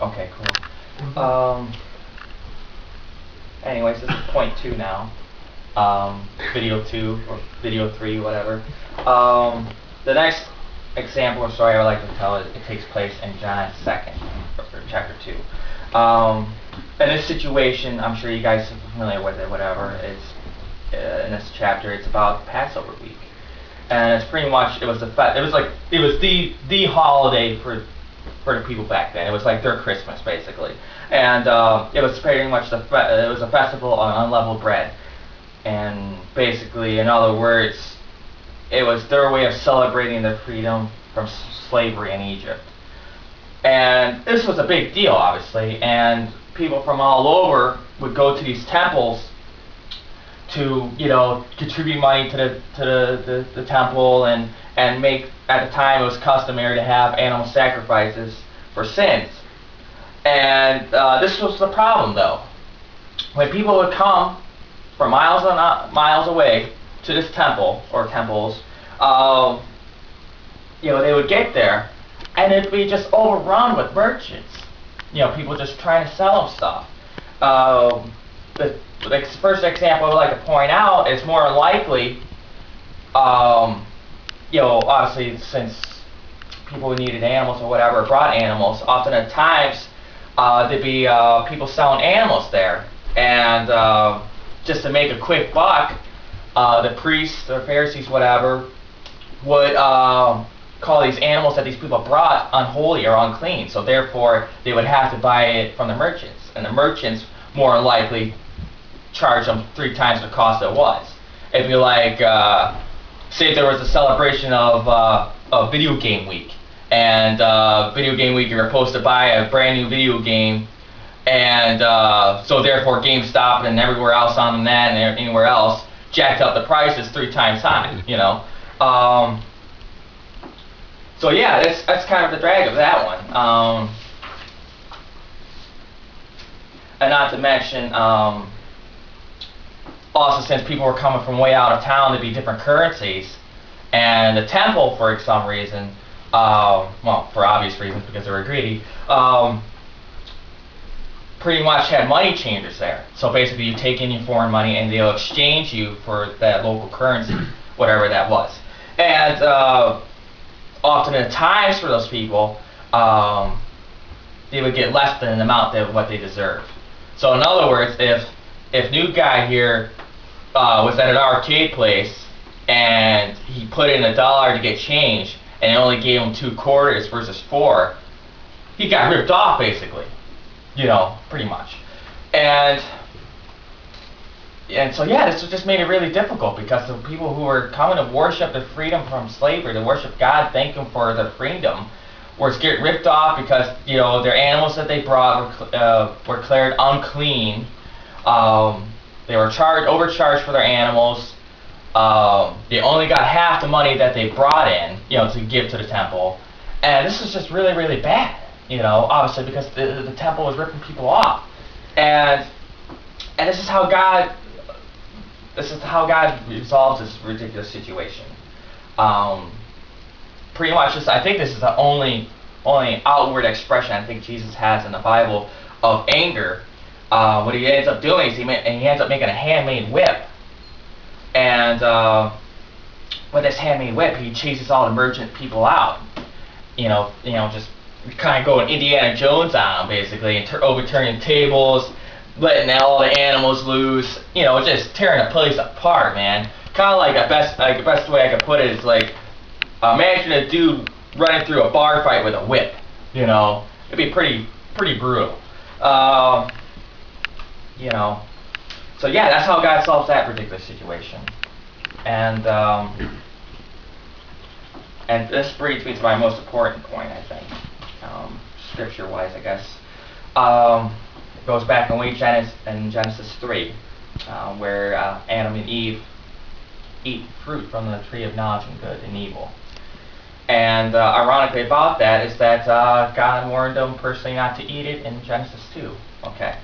Okay, cool. Anyways, this is point 2 now. Video 2 or video 3, whatever. The next example or story I would like to tell it takes place in John 2nd, or chapter 2. In this situation, I'm sure you guys are familiar with it. Whatever, it's in this chapter. It's about Passover week, and it's pretty much it was the holiday for the people back then. It was like their Christmas basically, and it was pretty much it was a festival on unleavened bread, and basically, in other words, it was their way of celebrating their freedom from slavery in Egypt. And this was a big deal, obviously, and people from all over would go to these temples to, contribute money to the temple and make, at the time it was customary to have animal sacrifices for sins. And this was the problem, though. When people would come from miles away to this temple, or temples, they would get there, and it'd be just overrun with merchants. People just trying to sell them stuff. The first example I would like to point out is more likely, obviously since people who needed animals or whatever brought animals, often at times there'd be people selling animals there, and just to make a quick buck, the priests or Pharisees, whatever, would call these animals that these people brought unholy or unclean. So therefore, they would have to buy it from the merchants, and the merchants more than likely charge them 3 times the cost it was. If you say there was a celebration of video game week, and video game week you're supposed to buy a brand new video game, and so therefore GameStop and everywhere else on the net and anywhere else jacked up the prices 3 times high, So yeah, that's kind of the drag of that one. And not to mention, also since people were coming from way out of town, there'd be different currencies, and the temple, for some reason, for obvious reasons because they were greedy, pretty much had money changers there. So basically, you take in your foreign money, and they'll exchange you for that local currency, whatever that was. And often at times for those people, they would get less than an amount of what they deserved. So in other words, if new guy here was at an arcade place and he put in $1 to get change and they only gave him 2 quarters versus 4, he got ripped off basically, pretty much. And so yeah, this just made it really difficult because the people who were coming to worship the freedom from slavery, to worship God, thank Him for their freedom, was getting ripped off because their animals that they brought were declared unclean. They were overcharged for their animals. They only got half the money that they brought in, to give to the temple. And this is just really, really bad, obviously because the temple was ripping people off. And this is how God resolves this ridiculous situation. Pretty much, I think this is the only outward expression I think Jesus has in the Bible of anger. What he ends up doing is he ends up making a handmade whip, and with this handmade whip, he chases all the merchant people out. Just kind of going Indiana Jones on them basically, and overturning tables, letting all the animals loose, just tearing the place apart, man. Kind of like the best way I could put it is like, imagine a dude running through a bar fight with a whip. It'd be pretty brutal. So yeah, that's how God solves that particular situation. And this brings me to my most important point, I think, scripture-wise, I guess. It goes back in Genesis 3, where Adam and Eve eat fruit from the tree of knowledge of good and evil. And ironically about that is that God warned them personally not to eat it in Genesis 2. Okay.